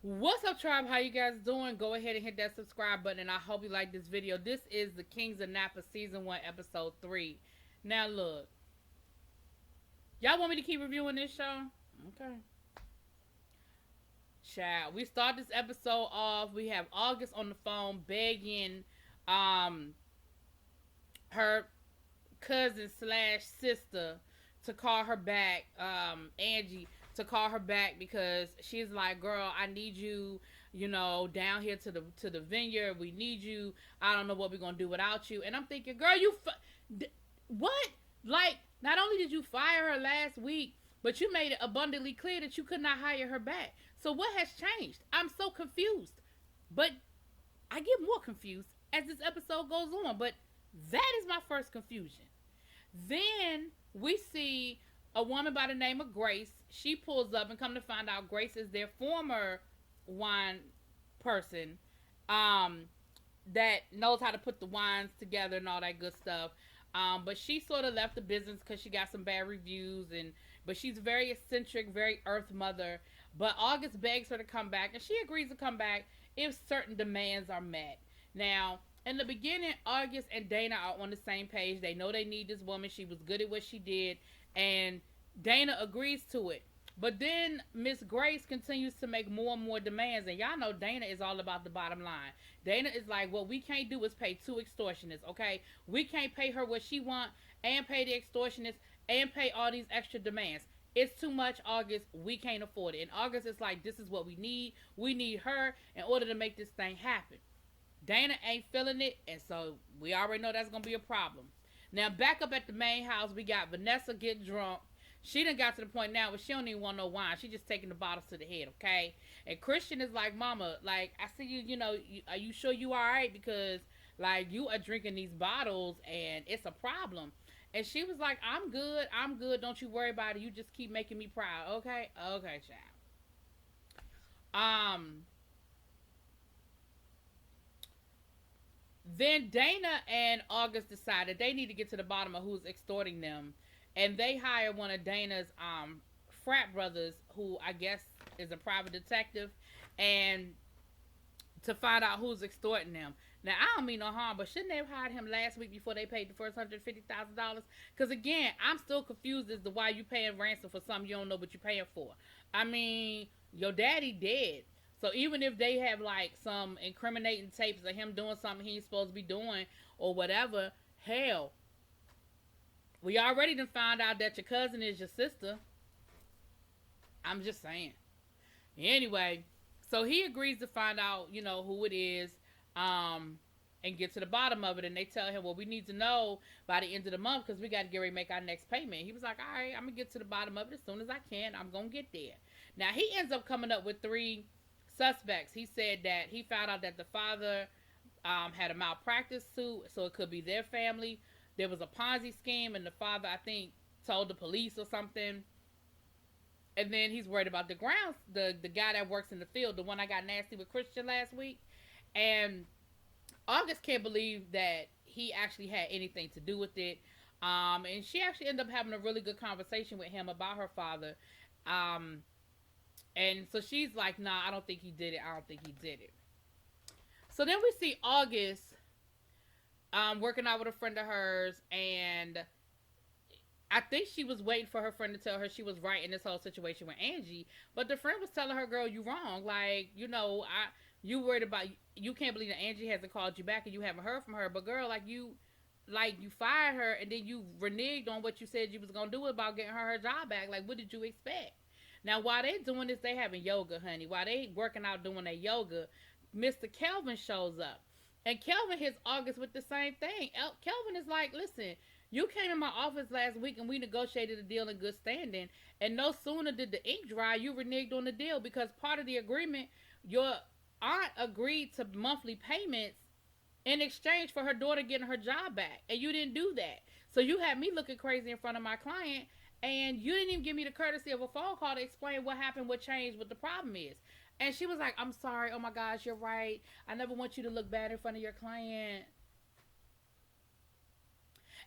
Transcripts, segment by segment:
What's up, tribe? How you guys doing? Go ahead and hit that subscribe button, and I hope you like this video. This is the Kings of Napa Season 1, Episode 3. Now, look. Y'all want me to keep reviewing this show? Okay. Child, we start this episode off. We have August on the phone begging her cousin slash sister to call her back, Angie, to call her back because she's like, girl, I need you, down here to the vineyard. We need you. I don't know what we're gonna do without you. And I'm thinking, girl, what? Like, not only did you fire her last week, but you made it abundantly clear that you could not hire her back. So what has changed? I'm so confused. But I get more confused as this episode goes on. But that is my first confusion. Then we see a woman by the name of Grace. She pulls up, and come to find out, Grace is their former wine person that knows how to put the wines together and all that good stuff. But she sort of left the business because she got some bad reviews, but she's very eccentric, very earth mother. But August begs her to come back, and she agrees to come back if certain demands are met. Now, in the beginning, August and Dana are on the same page. They know they need this woman. She was good at what she did, and Dana agrees to it. But then Miss Grace continues to make more and more demands, and y'all know Dana is all about the bottom line. Dana is like, what we can't do is pay two extortionists, okay? We can't pay her what she want and pay the extortionists and pay all these extra demands. It's too much, August. We can't afford it. And August is like, this is what we need. We need her in order to make this thing happen. Dana ain't feeling it, and so we already know that's going to be a problem. Now, back up at the main house, we got Vanessa get drunk. She done got to the point now where she don't even want no wine. She just taking the bottles to the head, okay? And Christian is like, Mama, like, I see you, are you sure you all right? Because, like, you are drinking these bottles, and it's a problem. And she was like, I'm good. Don't you worry about it. You just keep making me proud, okay? Okay, child. Then Dana and August decided they need to get to the bottom of who's extorting them. And they hire one of Dana's frat brothers, who I guess is a private detective, and to find out who's extorting them. Now, I don't mean no harm, but shouldn't they have hired him last week before they paid the first $150,000? Because, again, I'm still confused as to why you paying ransom for something you don't know what you're paying for. I mean, your daddy dead. So even if they have, like, some incriminating tapes of him doing something he ain't supposed to be doing or whatever, hell, we already done found out that your cousin is your sister. I'm just saying. Anyway, so he agrees to find out, who it is, and get to the bottom of it. And they tell him, well, we need to know by the end of the month because we got to get ready to make our next payment. He was like, all right, I'm going to get to the bottom of it as soon as I can. I'm going to get there. Now, he ends up coming up with 3 suspects. He said that he found out that the father had a malpractice suit, so it could be their family. There was a Ponzi scheme, and the father, I think, told the police or something. And then he's worried about the grounds, the guy that works in the field, the one I got nasty with Christian last week. And August can't believe that he actually had anything to do with it. And she actually ended up having a really good conversation with him about her father. And so she's like, nah, I don't think he did it. So then we see August working out with a friend of hers, and I think she was waiting for her friend to tell her she was right in this whole situation with Angie, but the friend was telling her, girl, you wrong. Like, you worried about, you can't believe that Angie hasn't called you back and you haven't heard from her, but girl, you fired her and then you reneged on what you said you was going to do about getting her job back. Like, what did you expect? Now, while they doing this, they having yoga, honey. While they working out doing their yoga, Mr. Kelvin shows up. And Kelvin hits August with the same thing. Kelvin is like, listen, you came in my office last week and we negotiated a deal in good standing. And no sooner did the ink dry, you reneged on the deal because part of the agreement, your aunt agreed to monthly payments in exchange for her daughter getting her job back. And you didn't do that. So you had me looking crazy in front of my client, and you didn't even give me the courtesy of a phone call to explain what happened, what changed, what the problem is. And she was like, I'm sorry. Oh, my gosh, you're right. I never want you to look bad in front of your client.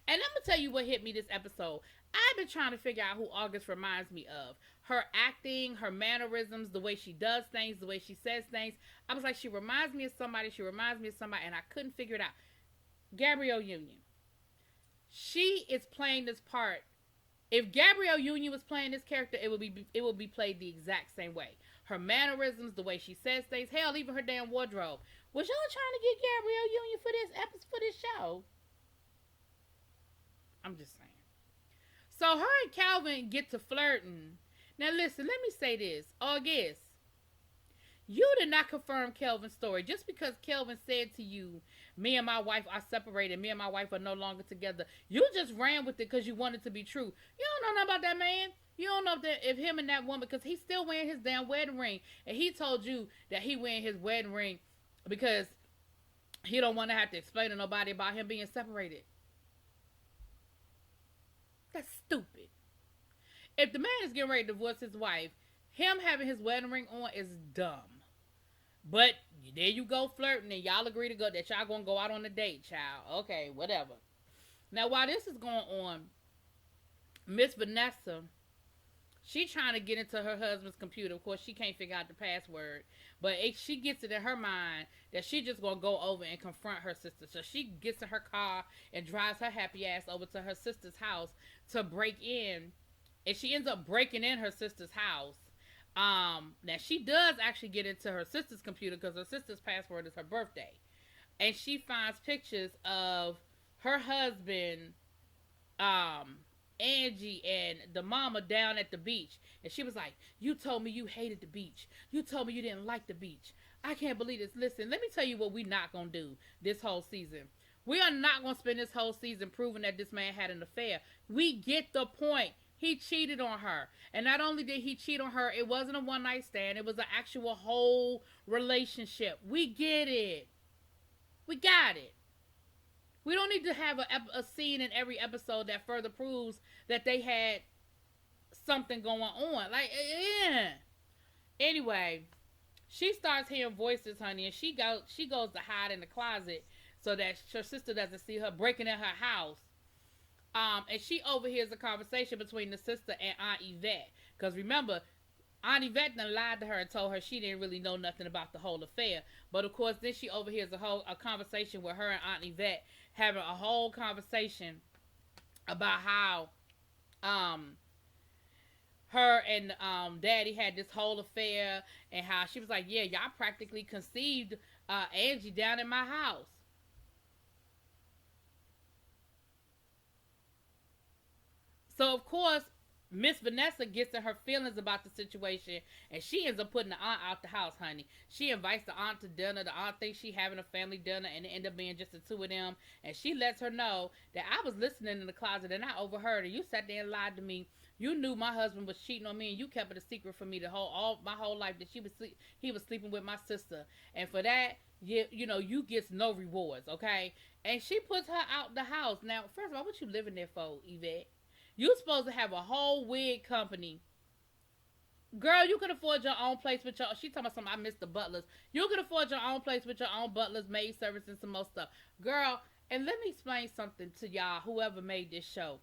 And I'm going to tell you what hit me this episode. I've been trying to figure out who August reminds me of. Her acting, her mannerisms, the way she does things, the way she says things. I was like, she reminds me of somebody, and I couldn't figure it out. Gabrielle Union. She is playing this part. If Gabrielle Union was playing this character, it would be played the exact same way. Her mannerisms, the way she says things, hell, even her damn wardrobe. Was y'all trying to get Gabrielle Union for this show? I'm just saying. So her and Calvin get to flirting. Now listen, let me say this. August, you did not confirm Kelvin's story. Just because Kelvin said to you, me and my wife are separated, me and my wife are no longer together, you just ran with it because you wanted it to be true. You don't know nothing about that man. You don't know if him and that woman, because he's still wearing his damn wedding ring. And he told you that he wearing his wedding ring because he don't want to have to explain to nobody about him being separated. That's stupid. If the man is getting ready to divorce his wife, him having his wedding ring on is dumb. But there you go flirting, and y'all agree to go that y'all gonna go out on a date, child. Okay, whatever. Now while this is going on, Miss Vanessa, she trying to get into her husband's computer. Of course, she can't figure out the password, but she gets it in her mind that she just gonna go over and confront her sister. So she gets in her car and drives her happy ass over to her sister's house to break in, and she ends up breaking in her sister's house. Now she does actually get into her sister's computer because her sister's password is her birthday, and she finds pictures of her husband, Angie, and the mama down at the beach. And she was like, you told me you hated the beach. You told me you didn't like the beach. I can't believe this. Listen, let me tell you what we're not going to do this whole season. We are not going to spend this whole season proving that this man had an affair. We get the point. He cheated on her. And not only did he cheat on her, it wasn't a one-night stand. It was an actual whole relationship. We get it. We got it. We don't need to have a scene in every episode that further proves that they had something going on. Like, yeah. Anyway, she starts hearing voices, honey, and she goes to hide in the closet so that her sister doesn't see her breaking in her house. And she overhears a conversation between the sister and Aunt Yvette. Because remember, Aunt Yvette done lied to her and told her she didn't really know nothing about the whole affair. But of course, then she overhears a conversation with her and Aunt Yvette having a whole conversation about how her and Daddy had this whole affair, and how she was like, yeah, y'all practically conceived Angie down in my house. So of course, Miss Vanessa gets in her feelings about the situation, and she ends up putting the aunt out the house, honey. She invites the aunt to dinner. The aunt thinks she having a family dinner, and it ends up being just the two of them. And she lets her know that I was listening in the closet, and I overheard her. You sat there and lied to me. You knew my husband was cheating on me, and you kept it a secret from me my whole life that he was sleeping with my sister. And for that, you get no rewards, okay? And she puts her out the house. Now, first of all, what you living there for, Yvette? You supposed to have a whole wig company. Girl, you could afford your own place with your... She talking about something, I miss the butlers. You could afford your own place with your own butlers, maid service, and some more stuff. Girl, and let me explain something to y'all, whoever made this show.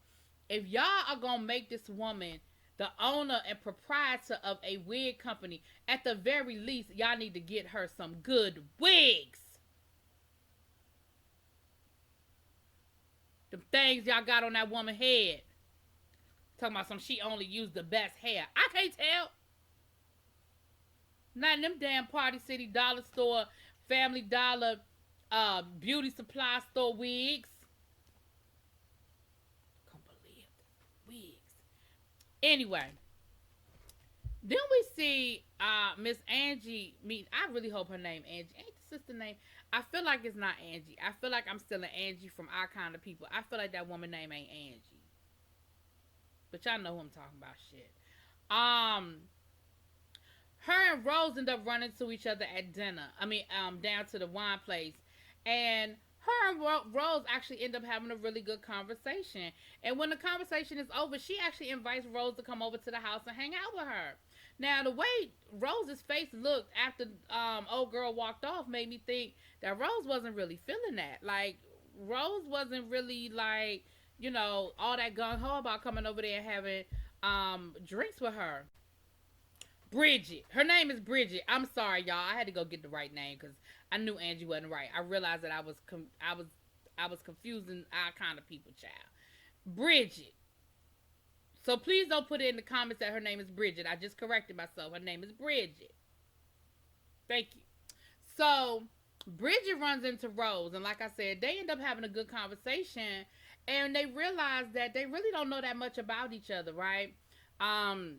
If y'all are going to make this woman the owner and proprietor of a wig company, at the very least, y'all need to get her some good wigs. The things y'all got on that woman's head. Talking about she only used the best hair. I can't tell. Not in them damn Party City Dollar Store, Family Dollar, beauty supply store wigs. Can't believe the wigs. Anyway, then we see Miss Angie meet. I really hope her name Angie. Ain't the sister name? I feel like it's not Angie. I feel like I'm still an Angie from Our Kind of People. I feel like that woman name ain't Angie. But y'all know who I'm talking about, shit. Her and Rose end up running to each other at dinner. Down to the wine place. And her and Rose actually end up having a really good conversation. And when the conversation is over, she actually invites Rose to come over to the house and hang out with her. Now, the way Rose's face looked after old girl walked off made me think that Rose wasn't really feeling that. Like, Rose wasn't really, like, all that gung ho about coming over there and having drinks with her. Bridget. Her name is Bridget. I'm sorry, y'all. I had to go get the right name because I knew Angie wasn't right. I realized that I was confusing our kind of people, child. Bridget. So please don't put it in the comments that her name is Bridget. I just corrected myself. Her name is Bridget. Thank you. So Bridget runs into Rose, and like I said, they end up having a good conversation, and they realize that they really don't know that much about each other, right? Um,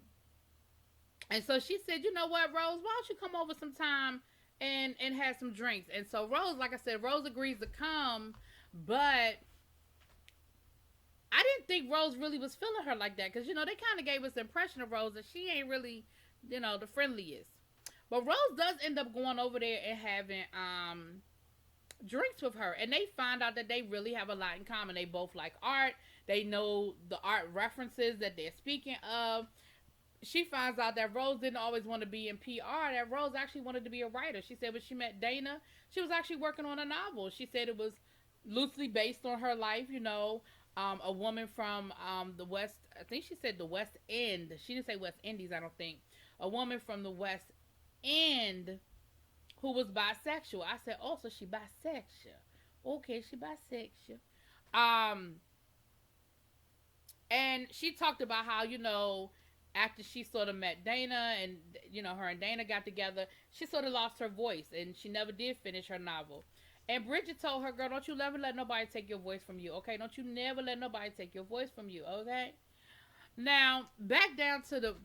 and so she said, "You know what, Rose? Why don't you come over sometime and have some drinks?" And so Rose, like I said, Rose agrees to come, but I didn't think Rose really was feeling her like that because they kind of gave us the impression of Rose that she ain't really, the friendliest. But Rose does end up going over there and having drinks with her, and they find out that they really have a lot in common. They both like art. They know the art references that they're speaking of. She finds out that Rose didn't always want to be in PR, that Rose actually wanted to be a writer. She said when she met Dana, she was actually working on a novel. She said it was loosely based on her life, a woman from the West, I think she said the West End. She didn't say West Indies, I don't think. A woman from the West End who was bisexual. I said, oh, so she bisexual. Okay, she bisexual. Um, and she talked about how, after she sort of met Dana and, her and Dana got together, she sort of lost her voice and she never did finish her novel. And Bridget told her, girl, don't you never let nobody take your voice from you, okay? Don't you never let nobody take your voice from you, okay? Now, back down to the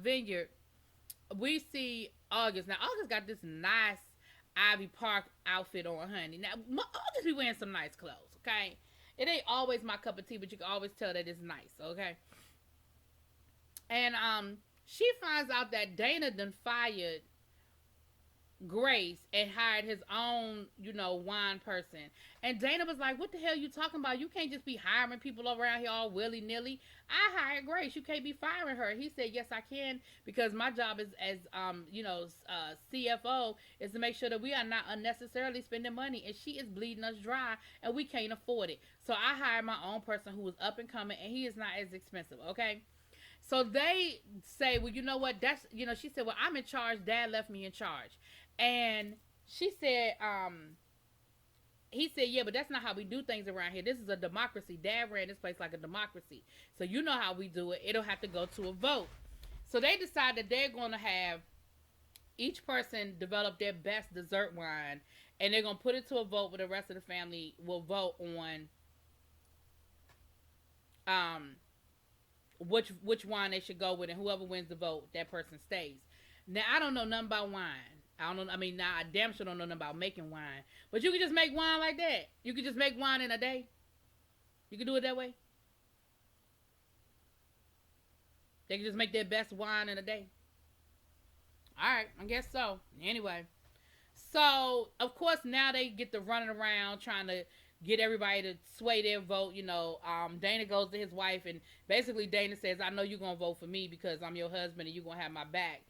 vineyard, we see August. Now, August got this nice Ivy Park outfit on, honey. Now, August be wearing some nice clothes, okay? It ain't always my cup of tea, but you can always tell that it's nice, okay? And she finds out that Dana done fired Grace and hired his own, wine person. And Dana was like, what the hell you talking about? You can't just be hiring people around here all willy-nilly. I hired Grace. You can't be firing her. He said, yes, I can, because my job is as, CFO is to make sure that we are not unnecessarily spending money, and she is bleeding us dry, and we can't afford it. So I hired my own person who was up and coming, and he is not as expensive, okay? So they say, well, you know what? That's, she said, well, I'm in charge. Dad left me in charge. And she said, he said, yeah, but that's not how we do things around here. This is a democracy. Dad ran this place like a democracy. So you know how we do it. It'll have to go to a vote. So they decide that they're going to have each person develop their best dessert wine, and they're going to put it to a vote where the rest of the family will vote on which wine they should go with, and whoever wins the vote, that person stays. Now, I don't know nothing about wine. I don't know. I mean, I damn sure don't know nothing about making wine. But you can just make wine like that. You can just make wine in a day. You can do it that way. They can just make their best wine in a day. All right, I guess so. Anyway, so of course now they get to running around trying to get everybody to sway their vote. Dana goes to his wife, and basically Dana says, I know you're going to vote for me because I'm your husband and you're going to have my back.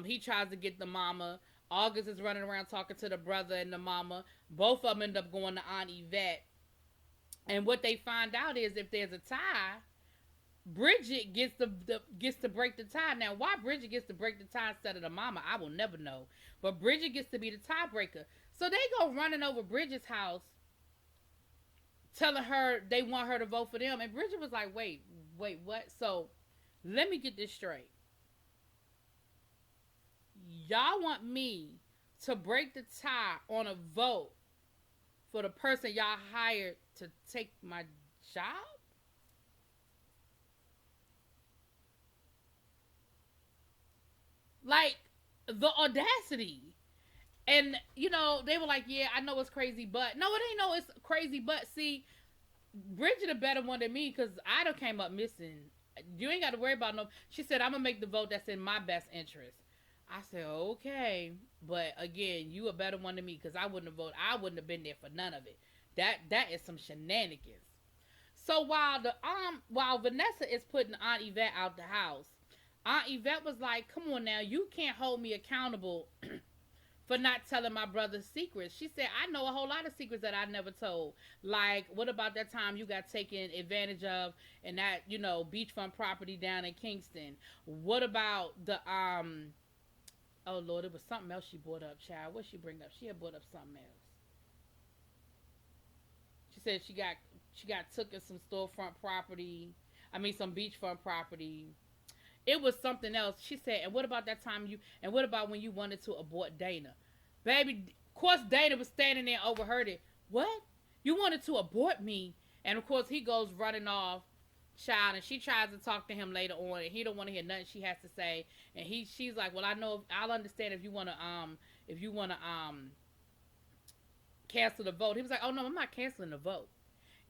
He tries to get the mama. August is running around talking to the brother and the mama. Both of them end up going to Aunt Yvette. And what they find out is if there's a tie, Bridget gets to break the tie. Now, why Bridget gets to break the tie instead of the mama, I will never know. But Bridget gets to be the tiebreaker. So they go running over Bridget's house, telling her they want her to vote for them. And Bridget was like, wait, what? So let me get this straight. Y'all want me to break the tie on a vote for the person y'all hired to take my job? Like, the audacity. And, they were like, yeah, I know it's crazy, but... No, it ain't no it's crazy, but see, Bridget a better one than me, because I done came up missing. You ain't got to worry about no... She said, I'm going to make the vote that's in my best interest. I said, okay, but again, you a better one than me, because I wouldn't have voted. I wouldn't have been there for none of it. That is some shenanigans. So while Vanessa is putting Aunt Yvette out the house, Aunt Yvette was like, come on now, you can't hold me accountable for not telling my brother's secrets. She said, I know a whole lot of secrets that I never told. Like, what about that time you got taken advantage of in that, beachfront property down in Kingston? What about the oh Lord, it was something else she brought up, child. What she bring up? She had brought up something else. She said she got took in some storefront property. I mean some beachfront property. It was something else. She said, and what about that time and what about when you wanted to abort Dana? Baby, of course Dana was standing there and overheard it. What? You wanted to abort me? And of course he goes running off, child, and she tries to talk to him later on, and he don't want to hear nothing she has to say. And she's like, well, I know, I'll understand if you want to cancel the vote. He was like, oh no, I'm not canceling the vote.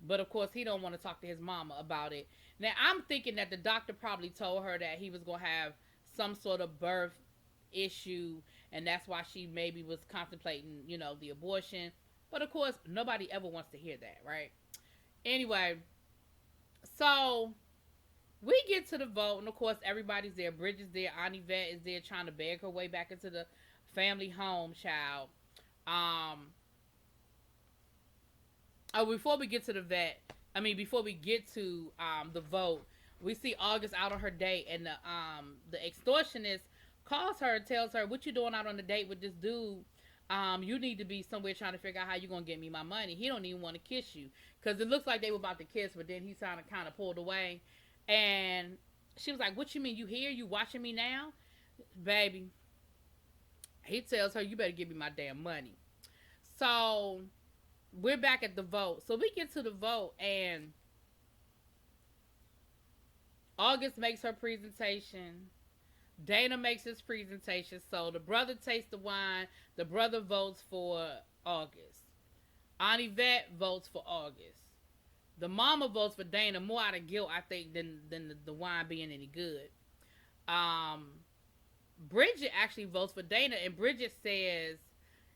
But of course, he don't want to talk to his mama about it. Now, I'm thinking that the doctor probably told her that he was going to have some sort of birth issue, and that's why she maybe was contemplating, the abortion. But of course, nobody ever wants to hear that, right? Anyway, so we get to the vote, and of course, everybody's there. Bridget's there. Aunt Yvette is there trying to beg her way back into the family home, child. Before we get to before we get to the vote, we see August out on her date, and the extortionist calls her and tells her, what you doing out on the date with this dude? You need to be somewhere trying to figure out how you gonna get me my money. He don't even want to kiss you, because it looks like they were about to kiss, but then he kind of pulled away. And she was like, what you mean, you here? You watching me now? Baby, he tells her, you better give me my damn money. So we're back at the vote. So we get to the vote, and August makes her presentation. Dana makes his presentation. So the brother tastes the wine. The brother votes for August. Aunt Yvette votes for August. The mama votes for Dana more out of guilt, I think, than the wine being any good. Bridget actually votes for Dana, and Bridget says,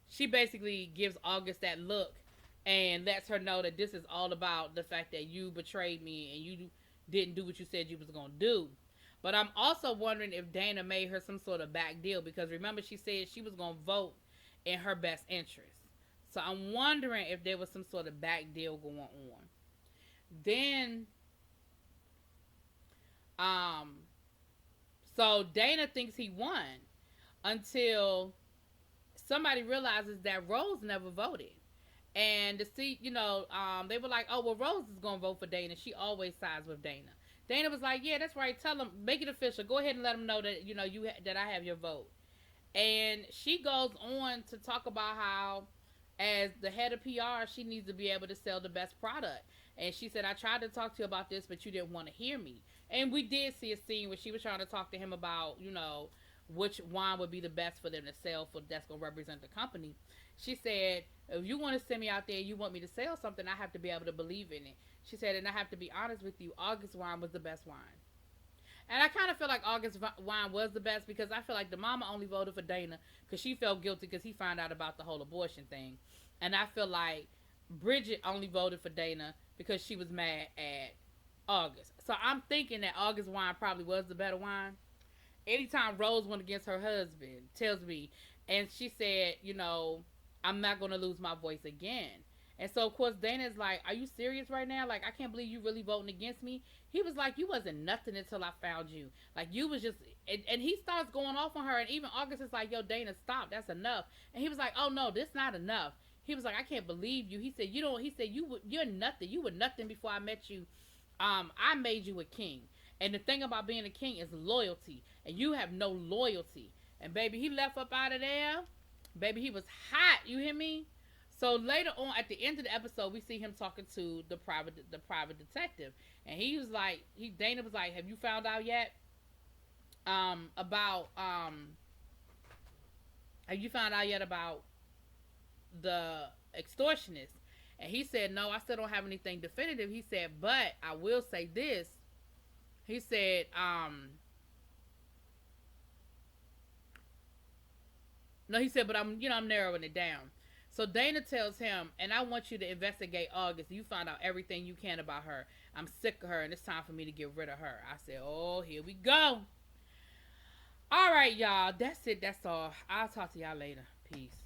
she basically gives August that look and lets her know that this is all about the fact that you betrayed me and you didn't do what you said you was going to do. But I'm also wondering if Dana made her some sort of back deal, because remember she said she was going to vote in her best interest. So I'm wondering if there was some sort of back deal going on. Then, so Dana thinks he won until somebody realizes that Rose never voted. And to see, they were like, oh, well, Rose is going to vote for Dana. She always sides with Dana. Dana was like, yeah, that's right. Tell them, make it official. Go ahead and let them know that, that I have your vote. And she goes on to talk about how, as the head of PR, she needs to be able to sell the best product. And she said, I tried to talk to you about this, but you didn't want to hear me. And we did see a scene where she was trying to talk to him about, which wine would be the best for them to sell that's going to represent the company. She said, if you want to send me out there and you want me to sell something, I have to be able to believe in it. She said, and I have to be honest with you, August wine was the best wine. And I kind of feel like August wine was the best, because I feel like the mama only voted for Dana because she felt guilty because he found out about the whole abortion thing. And I feel like Bridget only voted for Dana because she was mad at August. So I'm thinking that August wine probably was the better wine. Anytime Rose went against her husband, tells me, and she said, I'm not going to lose my voice again. And so, of course, Dana's like, are you serious right now? Like, I can't believe you really voting against me. He was like, you wasn't nothing until I found you. Like, you was just, and he starts going off on her. And even August is like, yo, Dana, stop. That's enough. And he was like, oh, no, this not enough. He was like, I can't believe you. He said, you're nothing. You were nothing before I met you. I made you a king. And the thing about being a king is loyalty. And you have no loyalty. And baby, he left up out of there. Baby, he was hot. You hear me? So later on, at the end of the episode, we see him talking to the private detective, and he was like, Dana was like, have you found out yet about the extortionist? And he said, no, I still don't have anything definitive. He said, but I will say this. He said, no, he said, but I'm narrowing it down. So Dana tells him, and I want you to investigate August. You find out everything you can about her. I'm sick of her, and it's time for me to get rid of her. I said, oh, here we go. All right, y'all. That's it. That's all. I'll talk to y'all later. Peace.